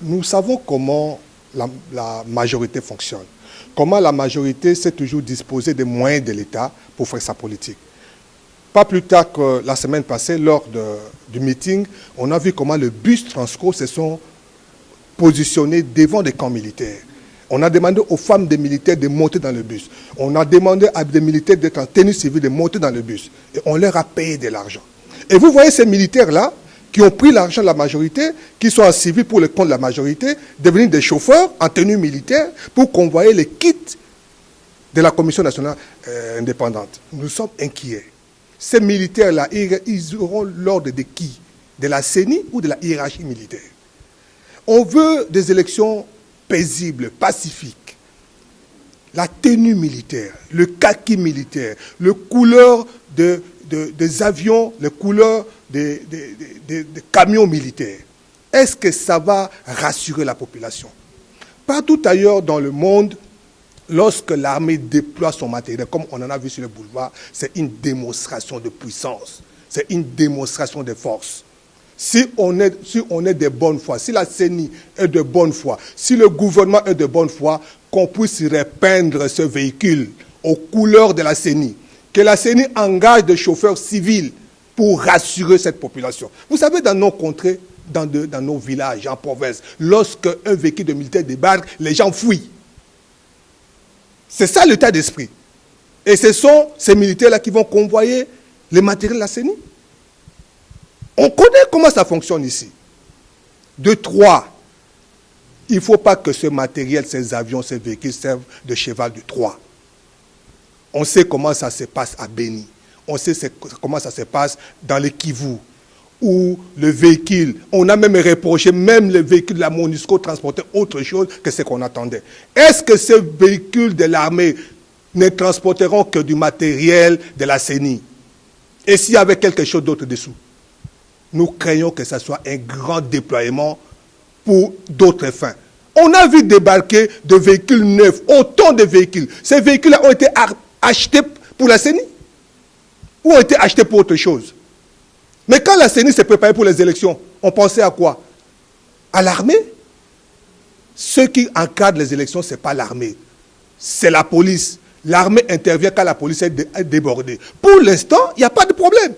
Nous savons comment la majorité fonctionne. Comment la majorité s'est toujours disposée des moyens de l'État pour faire sa politique. Pas plus tard que la semaine passée, lors du meeting, on a vu comment le bus Transco se sont positionnés devant des camps militaires. On a demandé aux femmes des militaires de monter dans le bus. On a demandé à des militaires d'être en tenue civile, de monter dans le bus. Et on leur a payé de l'argent. Et vous voyez ces militaires-là, qui ont pris l'argent de la majorité, qui sont en civil pour le compte de la majorité, devenir des chauffeurs en tenue militaire pour convoyer les kits de la Commission nationale indépendante. Nous sommes inquiets. Ces militaires-là, ils auront l'ordre de qui? De la CENI ou de la hiérarchie militaire? On veut des élections paisibles, pacifiques. La tenue militaire, le kaki militaire, le couleur des avions, les couleurs des camions militaires. Est-ce que ça va rassurer la population? Partout ailleurs dans le monde, lorsque l'armée déploie son matériel, comme on en a vu sur le boulevard, c'est une démonstration de puissance, c'est une démonstration de force. Si on est de bonne foi, si la CENI est de bonne foi, si le gouvernement est de bonne foi, qu'on puisse repeindre ce véhicule aux couleurs de la CENI, que la CENI engage des chauffeurs civils pour rassurer cette population. Vous savez, dans nos contrées, dans nos villages, en province, lorsque un véhicule de militaire débarque, les gens fuient. C'est ça l'état d'esprit. Et ce sont ces militaires-là qui vont convoyer les matériels de la CENI. On connaît comment ça fonctionne ici. De 3, il ne faut pas que ce matériel, ces avions, ces véhicules servent de cheval de 3. On sait comment ça se passe à Béni. On sait comment ça se passe dans le Kivu, où le véhicule, on a même reproché, même le véhicule de la MONUSCO transportait autre chose que ce qu'on attendait. Est-ce que ces véhicules de l'armée ne transporteront que du matériel de la CENI? Et s'il y avait quelque chose d'autre dessous? Nous craignons que ce soit un grand déploiement pour d'autres fins. On a vu débarquer de véhicules neufs, autant de véhicules. Ces véhicules-là ont été achetés pour la CENI ou ont été achetés pour autre chose. Mais quand la CENI s'est préparée pour les élections, on pensait à quoi? À l'armée? Ceux qui encadrent les élections, ce n'est pas l'armée, c'est la police. L'armée intervient quand la police est débordée. Pour l'instant, il n'y a pas de problème.